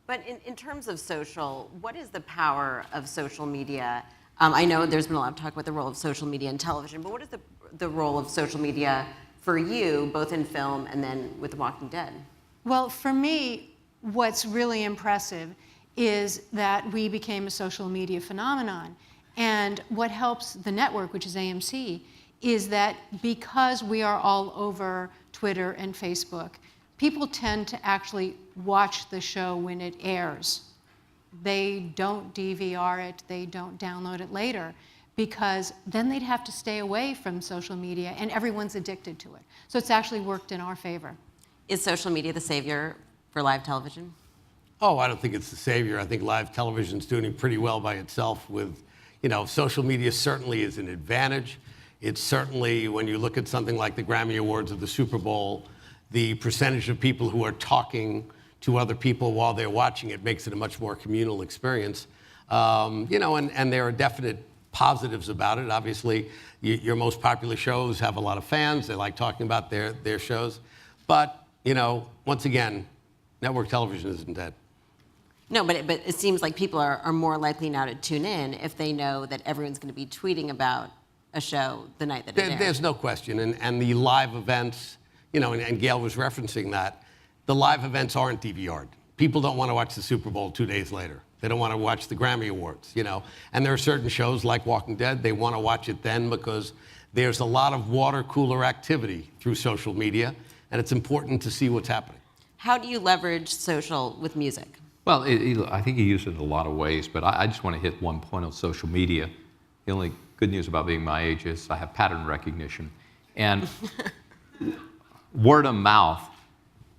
But in terms of social, what is the power of social media? I know there's been a lot of talk about the role of social media in television, but what is the role of social media for you, both in film and then with The Walking Dead? Well, for me, what's really impressive is that we became a social media phenomenon. And what helps the network, which is AMC, is that because we are all over Twitter and Facebook, people tend to actually watch the show when it airs. They don't DVR it, they don't download it later, because then they'd have to stay away from social media, and everyone's addicted to it. So it's actually worked in our favor. Is social media the savior for live television? Oh, I don't think it's the savior. I think live television's doing pretty well by itself with, you know, social media certainly is an advantage. It's certainly, when you look at something like the Grammy Awards or the Super Bowl, the percentage of people who are talking to other people while they're watching it makes it a much more communal experience. You know, and there are definite positives about it. Obviously, your most popular shows have a lot of fans. They like talking about their shows. But, you know, once again, network television isn't dead. No, but it seems like people are more likely now to tune in if they know that everyone's going to be tweeting about a show the night that it airs. There's no question. And the live events, you know, and Gail was referencing that, the live events aren't DVR'd. People don't want to watch the Super Bowl 2 days later. They don't want to watch the Grammy Awards, you know. And there are certain shows like Walking Dead, they want to watch it then because there's a lot of water cooler activity through social media, and it's important to see what's happening. How do you leverage social with music? Well, I think you use it in a lot of ways, but I just want to hit one point on social media. The only good news about being my age is I have pattern recognition. And word of mouth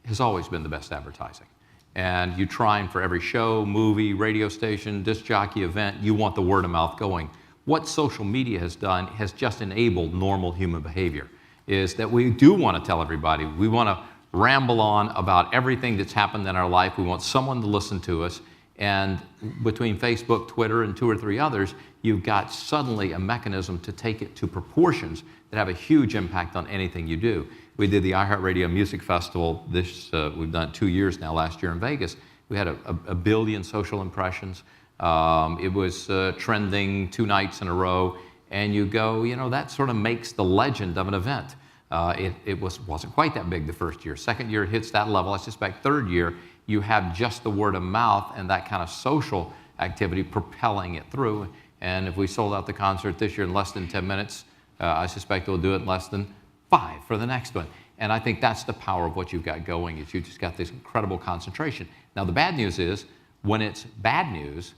has always been the best advertising. And you try and for every show, movie, radio station, disc jockey event, you want the word of mouth going. What social media has done has just enabled normal human behavior, is that we do want to tell everybody. We want to ramble on about everything that's happened in our life. We want someone to listen to us. And between Facebook, Twitter, and 2 or 3 others, you've got suddenly a mechanism to take it to proportions that have a huge impact on anything you do. We did the iHeartRadio Music Festival. We've done it 2 years now, last year in Vegas. We had a billion social impressions. It was trending 2 nights in a row. And you go, you know, that sort of makes the legend of an event. It wasn't quite that big the first year. Second year, it hits that level. I suspect third year, you have just the word of mouth and that kind of social activity propelling it through. And if we sold out the concert this year in less than 10 minutes, I suspect we'll do it in less than 5 for the next one. And I think that's the power of what you've got going, is you just got this incredible concentration. Now, the bad news is, when it's bad news,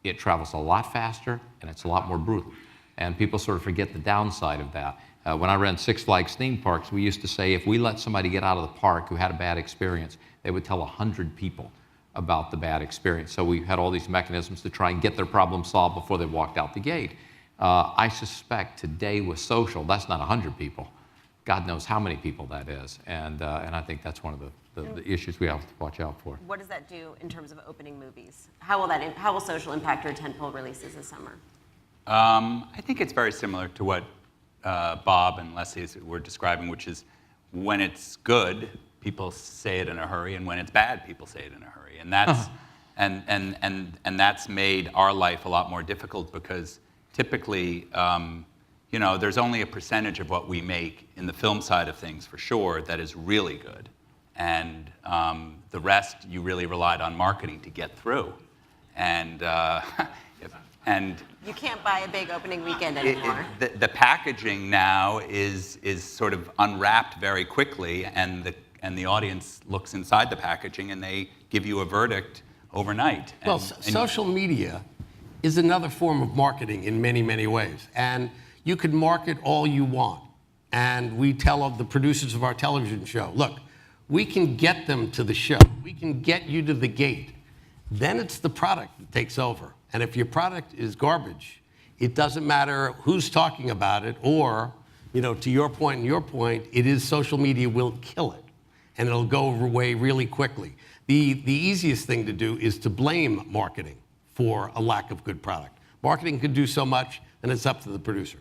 it travels a lot faster and it's a lot more brutal. And people sort of forget the downside of that. When I ran Six Flags theme parks, we used to say if we let somebody get out of the park who had a bad experience, they would tell 100 people about the bad experience. So we had all these mechanisms to try and get their problem solved before they walked out the gate. I suspect today with social, that's not 100 people. God knows how many people that is. And I think that's one of the issues we have to watch out for. What does that do in terms of opening movies? How will social impact your tentpole releases this summer? I think it's very similar to what Bob and Leslie were describing, which is when it's good, people say it in a hurry, and when it's bad, people say it in a hurry. And that's and that's made our life a lot more difficult because typically, you know, there's only a percentage of what we make in the film side of things, for sure, that is really good, and the rest you really relied on marketing to get through, and. And you can't buy a big opening weekend anymore. The packaging now is sort of unwrapped very quickly, and the audience looks inside the packaging and they give you a verdict overnight. Well, social media is another form of marketing in many, many ways. And you could market all you want. And we tell the producers of our television show, look, we can get them to the show. We can get you to the gate. Then it's the product that takes over. And if your product is garbage, it doesn't matter who's talking about it, or, you know, to your point and your point, it is social media will kill it, and it'll go away really quickly. The easiest thing to do is to blame marketing for a lack of good product. Marketing could do so much, and it's up to the producer.